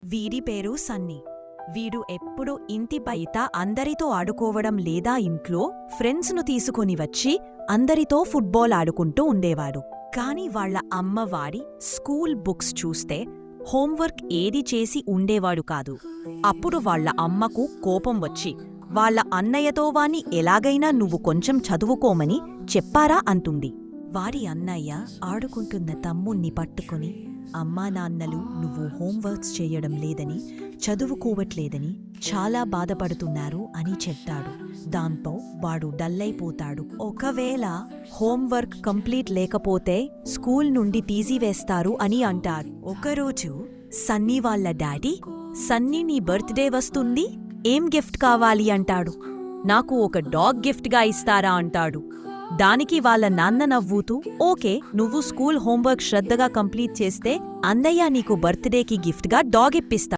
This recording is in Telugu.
వీడి పేరు సన్నీ. వీడు ఎప్పుడు ఇంటి బయట అందరితో ఆడుకోవడం లేదా ఇంట్లో ఫ్రెండ్స్ను తీసుకొని వచ్చి అందరితో ఫుట్బాల్ ఆడుకుంటూ ఉండేవాడు. కాని వాళ్ల అమ్మ వాడి స్కూల్ బుక్స్ చూస్తే హోంవర్క్ ఏది చేసి ఉండేవాడు కాదు. అప్పుడు వాళ్ల అమ్మకు కోపం వచ్చి వాళ్ల అన్నయ్యతో వాణ్ణి ఎలాగైనా నువ్వు కొంచెం చదువుకోమని చెప్పారా అంటుంది. వాడి అన్నయ్య ఆడుకుంటున్న తమ్ముణ్ణి పట్టుకొని అమ్మానాన్నలు నువ్వు హోంవర్క్స్ చేయడం లేదని చదువుకోవట్లేదని చాలా బాధపడుతున్నారు అని చెప్తాడు. దాంతో వాడు డల్లైపోతాడు. ఒకవేళ హోంవర్క్ కంప్లీట్ లేకపోతే స్కూల్ నుండి తీసివేస్తారు అని అంటారు. ఒకరోజు సన్నీ వాళ్ళ డాడీ, సన్నీ నీ బర్త్డే వస్తుంది, ఏం గిఫ్ట్ కావాలి అంటాడు. నాకు ఒక డాగ్ గిఫ్ట్గా ఇస్తారా అంటాడు. దానికి వాళ్ళ నాన్న నవ్వుతూ, ఓకే, నువ్వు స్కూల్ హోంవర్క్ శ్రద్ధగా కంప్లీట్ చేస్తే అన్నయ్య నీకు బర్త్డేకి గిఫ్ట్గా డాగ్ ఇప్పిస్తా.